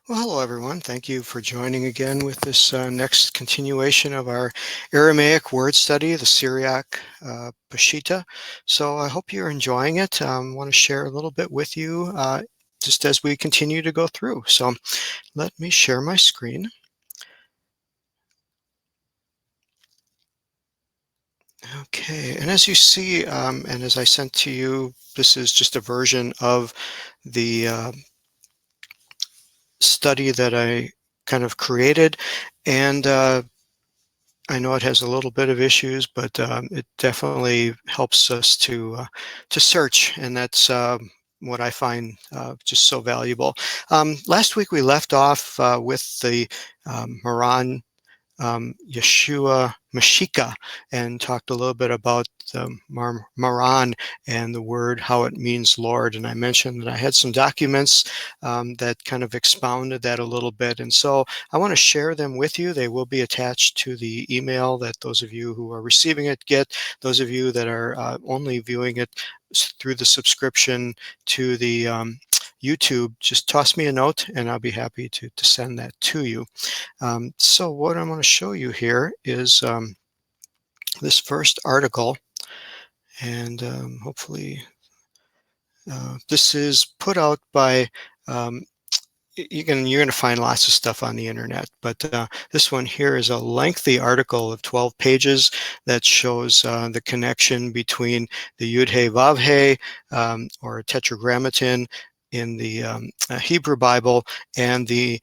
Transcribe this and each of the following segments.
Well, hello everyone. Thank you for joining again with this next continuation of our Aramaic word study, the Syriac Peshitta. So I hope you're enjoying it. I want to share a little bit with you just as we continue to go through. So let me share my screen. Okay, and as you see, and as I sent to you, this is just a version of the study that I kind of created. And I know it has a little bit of issues, but it definitely helps us to search, and that's what I find just so valuable. Last week we left off with the Moran Yeshua Mashika and talked a little bit about the Maran and the word, how it means Lord. And I mentioned that I had some documents that kind of expounded that a little bit. And so I want to share them with you. They will be attached to the email that those of you who are receiving it get. Those of you that are only viewing it through the subscription to the YouTube, just toss me a note and I'll be happy to send that to you. So what I'm going to show you here is this first article, and hopefully this is put out by you're going to find lots of stuff on the internet, but this one here is a lengthy article of 12 pages that shows the connection between the Yud-He Vav-He or Tetragrammaton in the Hebrew Bible and the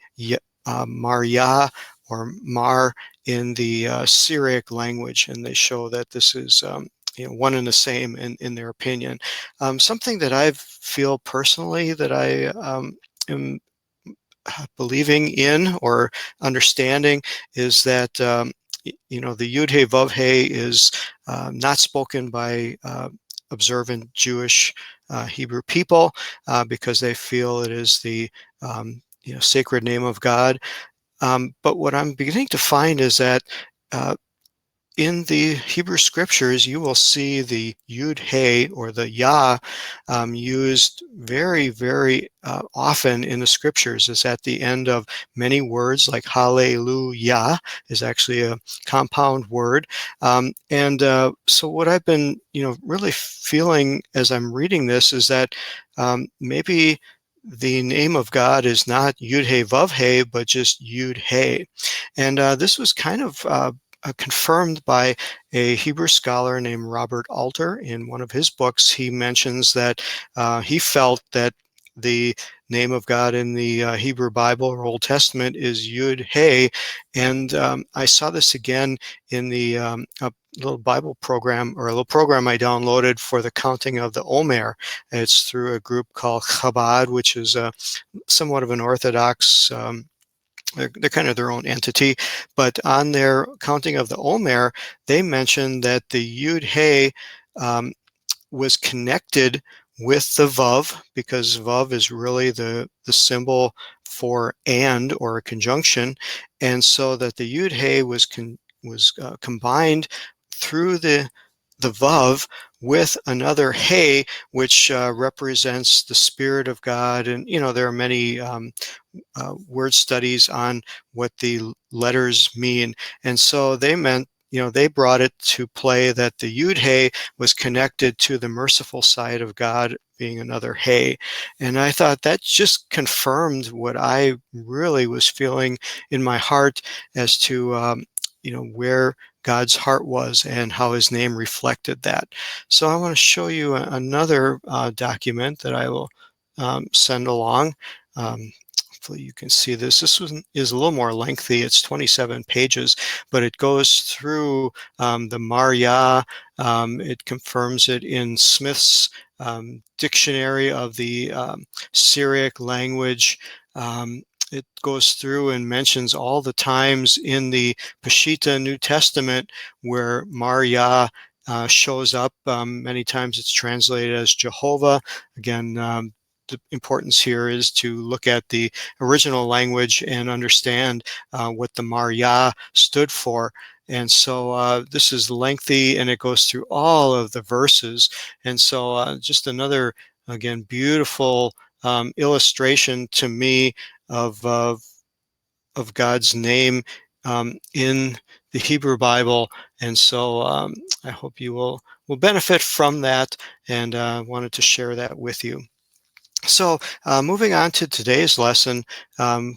MARYA or Mar in the Syriac language, and they show that this is one and the same in their opinion. Something that I feel personally that I am believing in or understanding is that the Yud-He Vav-He is not spoken by observant Jewish Hebrew people because they feel it is the sacred name of God. But what I'm beginning to find is that in the Hebrew scriptures, you will see the Yud-He or the Yah used very, very often in the scriptures. It's at the end of many words, like Hallelujah is actually a compound word. So what I've been, really feeling as I'm reading this is that maybe the name of God is not Yud-He Vav-He, but just Yud-He. And this was kind of confirmed by a Hebrew scholar named Robert Alter. In one of his books, he mentions that he felt that the name of God in the Hebrew Bible or Old Testament is Yud-He, and I saw this again in the a little Bible program or a little program I downloaded for the counting of the Omer. It's through a group called Chabad, which is somewhat of an Orthodox they're kind of their own entity, but on their counting of the Omer, they mentioned that the Yud-He was connected with the Vav, because Vav is really the symbol for and or a conjunction, and so that the Yud-He was combined through the Vav with another He, which represents the Spirit of God. And there are many word studies on what the letters mean. And so they meant, they brought it to play that the Yud-He was connected to the merciful side of God being another He. And I thought that just confirmed what I really was feeling in my heart as to, where God's heart was and how his name reflected that. So I want to show you another document that I will send along. Hopefully you can see this. This one is a little more lengthy. It's 27 pages, but it goes through the MARYA. It confirms it in Smith's dictionary of the Syriac language. It goes through and mentions all the times in the Peshitta New Testament where MARYA shows up. Many times it's translated as Jehovah. Again, the importance here is to look at the original language and understand what the MARYA stood for. And so this is lengthy and it goes through all of the verses. And so just another, again, beautiful illustration to me of God's name in the Hebrew Bible, and so I hope you will benefit from that, and wanted to share that with you. So moving on to today's lesson,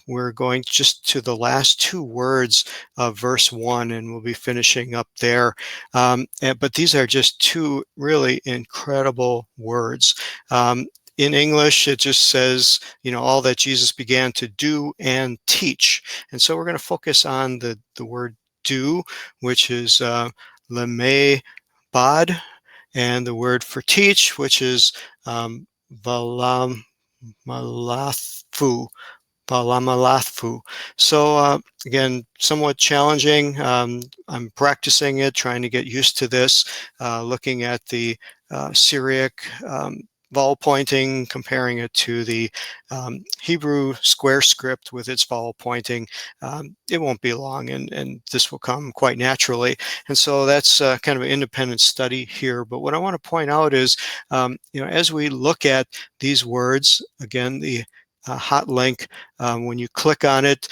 we're going just to the last two words of verse 1, and we'll be finishing up there. But these are just two really incredible words. In English, it just says, all that Jesus began to do and teach. And so we're going to focus on the word do, which is lemay bad, and the word for teach, which is Valamalathu. Valamalathu. So again, somewhat challenging. I'm practicing it, trying to get used to this, looking at the Syriac vowel pointing, comparing it to the Hebrew square script with its vowel pointing. It won't be long, and this will come quite naturally. And so that's kind of an independent study here. But what I want to point out is, as we look at these words, again, the hot link, when you click on it,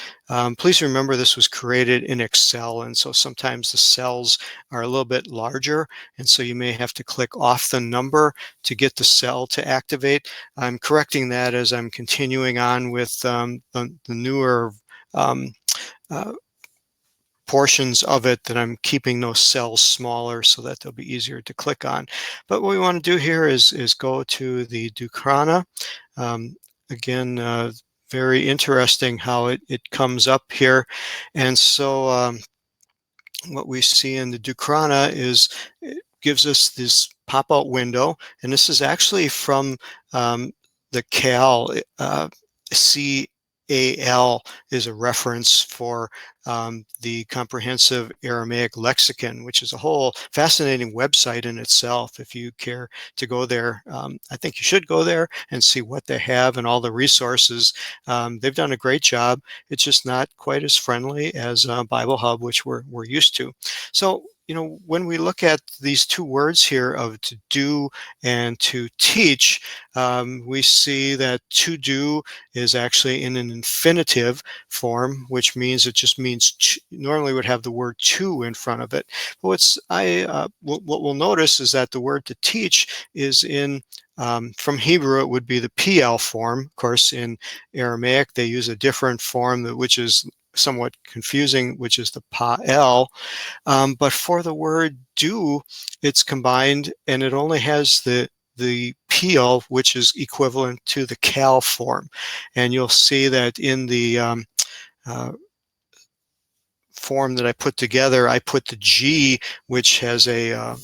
please remember this was created in Excel, and so sometimes the cells are a little bit larger, and so you may have to click off the number to get the cell to activate. I'm correcting that as I'm continuing on with the newer portions of it, that I'm keeping those cells smaller so that they'll be easier to click on. But what we want to do here is go to the Dukrana. Again, very interesting how it comes up here. And so what we see in the Dukrana is it gives us this pop-out window, and this is actually from the CAL. CAL is a reference for the Comprehensive Aramaic Lexicon, which is a whole fascinating website in itself. If you care to go there, I think you should go there and see what they have and all the resources. They've done a great job. It's just not quite as friendly as Bible Hub, which we're used to. So, when we look at these two words here of to do and to teach, we see that to do is actually in an infinitive form, which means it just means normally would have the word to in front of it. But what we'll notice is that the word to teach is in from Hebrew, it would be the PL form. Of course, in Aramaic, they use a different form, which is somewhat confusing, which is the PAL. But for the word do, it's combined, and it only has the PL, which is equivalent to the CAL form. And you'll see that in the form that I put together, I put the G, which has a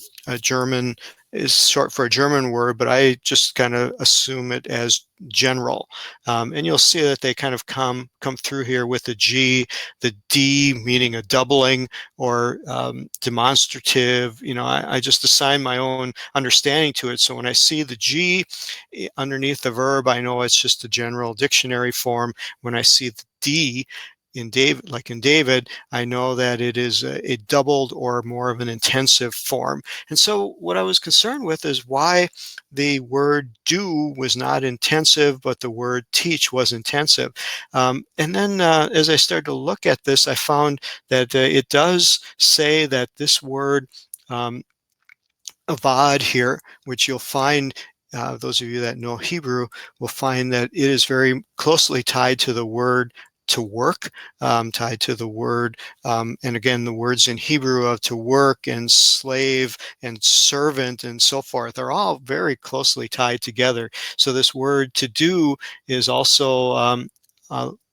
German, is short for a German word, but I just kind of assume it as general. And you'll see that they kind of come through here with the G, the D meaning a doubling or demonstrative. I just assign my own understanding to it. So when I see the G underneath the verb, I know it's just a general dictionary form. When I see the D in David, like in David, I know that it is a doubled or more of an intensive form. And so what I was concerned with is why the word do was not intensive, but the word teach was intensive. And then as I started to look at this, I found that it does say that this word avad here, which you'll find, those of you that know Hebrew will find that it is very closely tied to the word to work, tied to the word, and again, the words in Hebrew of to work and slave and servant and so forth are all very closely tied together. So this word to do is also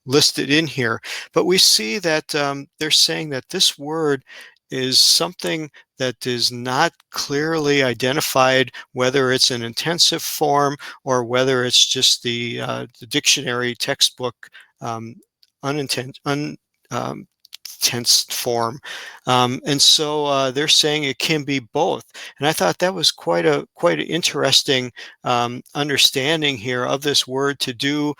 listed in here. But we see that they're saying that this word is something that is not clearly identified, whether it's an intensive form or whether it's just the dictionary textbook unintensed form. And so they're saying it can be both. And I thought that was quite an interesting understanding here of this word to do.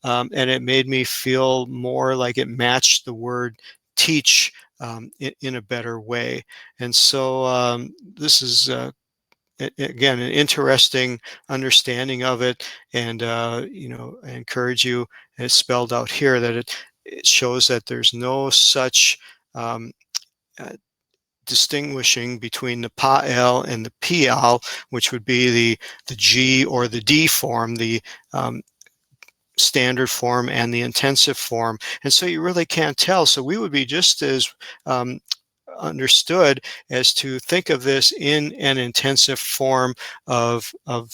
And it made me feel more like it matched the word teach in a better way. And so this is again, an interesting understanding of it. And I encourage you, and it's spelled out here, that it shows that there's no such um, uh, distinguishing between the pa-el and the pi-al, which would be the G or the D form, the um, standard form and the intensive form. And so you really can't tell. So we would be just as um, understood as to think of this in an intensive form of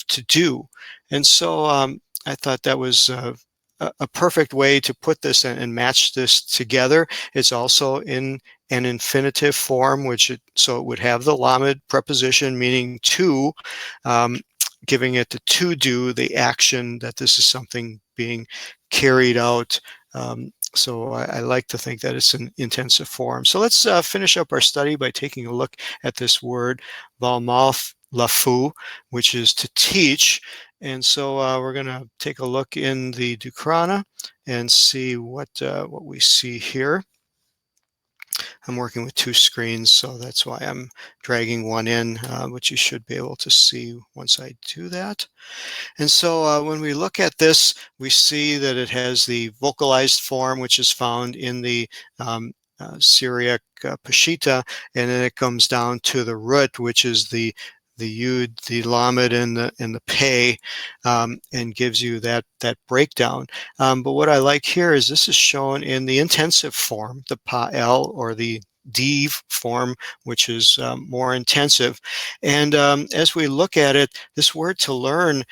to do. And so I thought that was a perfect way to put this and match this together. It's also in an infinitive form, so it would have the lamed preposition meaning to, um, giving it the to do, the action that this is something being carried out. So I like to think that it's an intensive form. So let's finish up our study by taking a look at this word, valmalf lafu, which is to teach. And so we're going to take a look in the Dukrana and see what we see here. I'm working with two screens, so that's why I'm dragging one in, but you should be able to see once I do that. And so when we look at this, we see that it has the vocalized form, which is found in the Syriac Peshitta, and then it comes down to the root, which is the yud, the lamed, and the pei, and gives you that breakdown. But what I like here is this is shown in the intensive form, the pa-el, or the Div form, which is more intensive. And as we look at it, this word to learn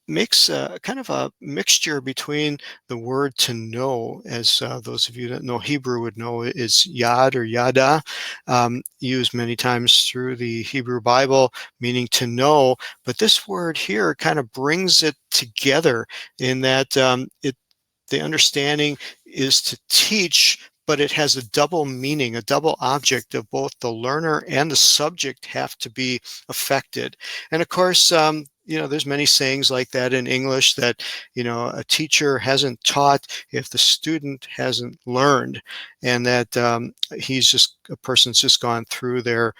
makes kind of a mixture between the word to know, as those of you that know Hebrew would know is yad or yada, used many times through the Hebrew Bible, meaning to know. But this word here kind of brings it together in that the understanding is to teach, but it has a double meaning, a double object of both the learner and the subject have to be affected. And of course, there's many sayings like that in English that, a teacher hasn't taught if the student hasn't learned, and that a person's just gone through their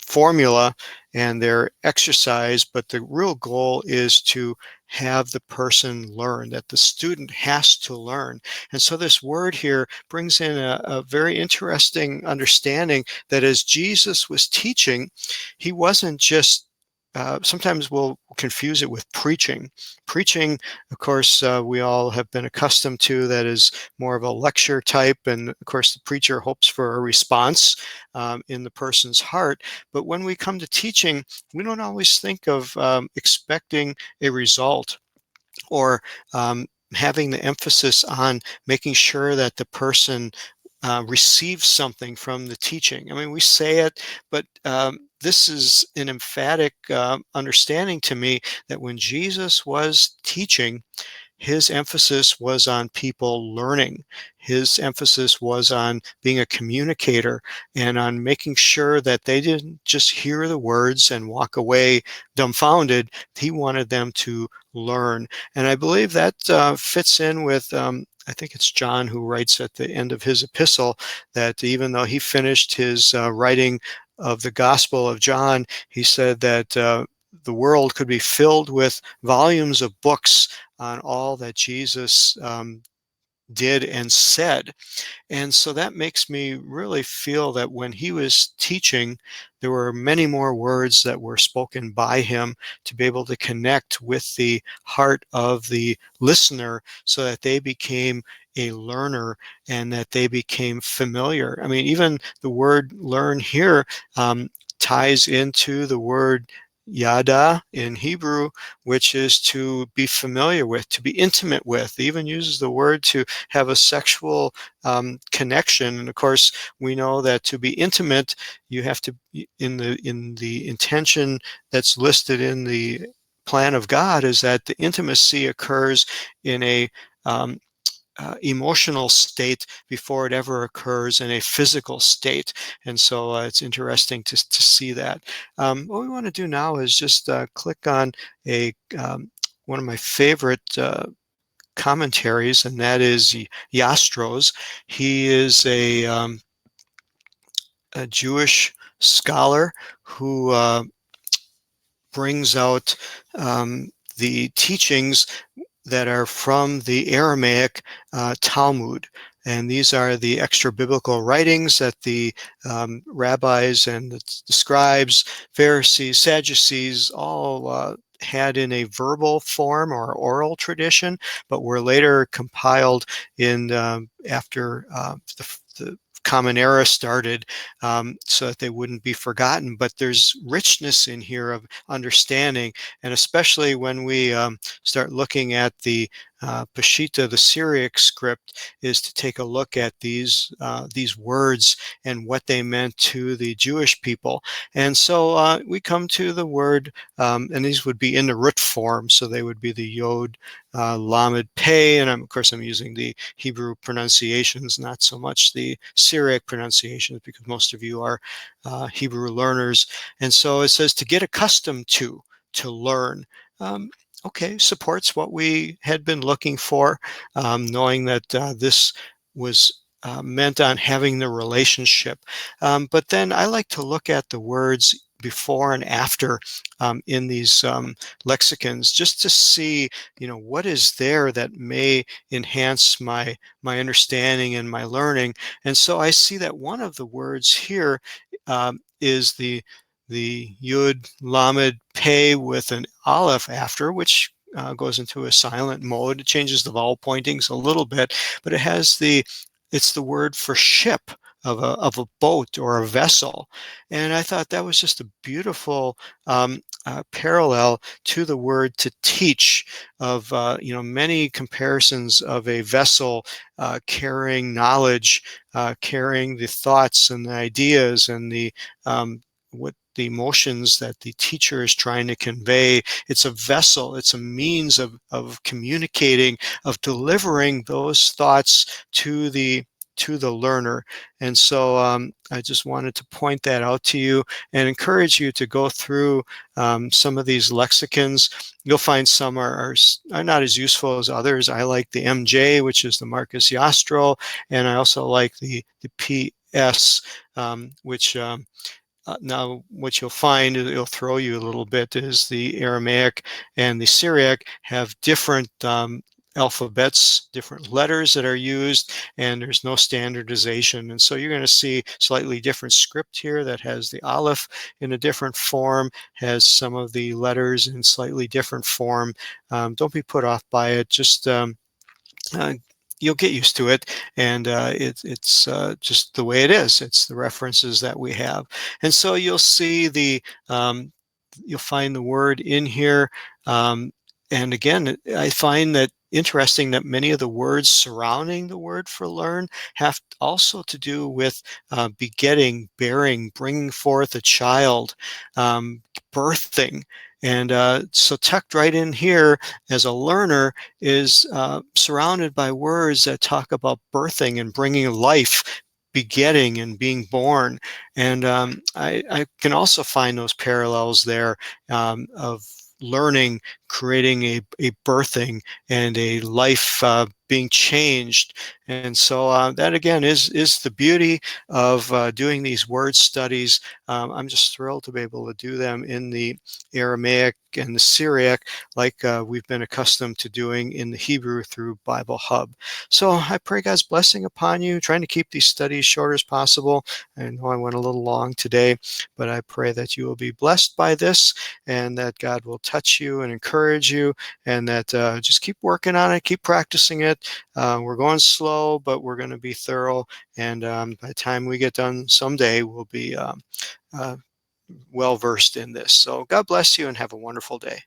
formula and their exercise, but the real goal is to have the person learn, that the student has to learn. And so this word here brings in a very interesting understanding that as Jesus was teaching, he wasn't just sometimes we'll confuse it with preaching. Preaching, of course, we all have been accustomed to, that is more of a lecture type, and of course the preacher hopes for a response in the person's heart. But when we come to teaching, we don't always think of expecting a result, or having the emphasis on making sure that the person receives something from the teaching. I mean, we say it, but this is an emphatic understanding to me that when Jesus was teaching, his emphasis was on people learning. His emphasis was on being a communicator and on making sure that they didn't just hear the words and walk away dumbfounded. He wanted them to learn. And I believe that fits in with I think it's John who writes at the end of his epistle that even though he finished his writing of the Gospel of John, he said that the world could be filled with volumes of books on all that Jesus did and said. And so that makes me really feel that when he was teaching, there were many more words that were spoken by him to be able to connect with the heart of the listener so that they became a learner and that they became familiar. I mean, even the word learn here ties into the word yada in Hebrew, which is to be familiar with, to be intimate with. It even uses the word to have a sexual connection. And of course, we know that to be intimate, you have to, in the intention that's listed in the plan of God, is that the intimacy occurs in a emotional state before it ever occurs in a physical state. And so it's interesting to see that. What we want to do now is just click on one of my favorite commentaries, and that is Yastro's. He is a Jewish scholar who brings out the teachings that are from the Aramaic Talmud. And these are the extra biblical writings that the rabbis and the scribes, Pharisees, Sadducees all had in a verbal form or oral tradition, but were later compiled in after the Common Era started, so that they wouldn't be forgotten. But there's richness in here of understanding, and especially when we start looking at the Peshitta, the Syriac script, is to take a look at these words and what they meant to the Jewish people. And so we come to the word, and these would be in the root form, so they would be the Yod, Lamed, Pei, and of course I'm using the Hebrew pronunciations, not so much the Syriac pronunciations, because most of you are Hebrew learners. And so it says to get accustomed to learn. Okay, supports what we had been looking for, knowing that this was meant on having the relationship. But then I like to look at the words before and after in these lexicons, just to see, what is there that may enhance my understanding and my learning. And so I see that one of the words here is the Yud Lamed Pei with an Aleph after, which goes into a silent mode. It changes the vowel pointings a little bit, but it's the word for ship of a boat or a vessel. And I thought that was just a beautiful parallel to the word to teach, of many comparisons of a vessel carrying knowledge, carrying the thoughts and the ideas and what the emotions that the teacher is trying to convey. It's a vessel, it's a means of communicating, of delivering those thoughts to the learner. And so I just wanted to point that out to you and encourage you to go through some of these lexicons. You'll find some are not as useful as others. I like the MJ, which is the Marcus Yastro, and I also like the PS, which now what you'll find, it'll throw you a little bit, is the Aramaic and the Syriac have different alphabets, different letters that are used, and there's no standardization. And so you're going to see slightly different script here that has the Aleph in a different form, has some of the letters in slightly different form. Don't be put off by it. Just you'll get used to it, and it's just the way it is. It's the references that we have. And so you'll see you'll find the word in here. And again, I find that interesting that many of the words surrounding the word for learn have also to do with begetting, bearing, bringing forth a child, birthing. And so tucked right in here as a learner is surrounded by words that talk about birthing and bringing life, begetting and being born. And I can also find those parallels there of learning, creating a birthing and a life being changed. And so that again is the beauty of doing these word studies. I'm just thrilled to be able to do them in the Aramaic and the Syriac, like we've been accustomed to doing in the Hebrew through Bible Hub. So I pray God's blessing upon you, trying to keep these studies short as possible. I know I went a little long today, but I pray that you will be blessed by this, and that God will touch you and encourage you, and that just keep working on it, keep practicing it. We're going slow, but we're going to be thorough, and by the time we get done someday, we'll be well versed in this. So God bless you and have a wonderful day.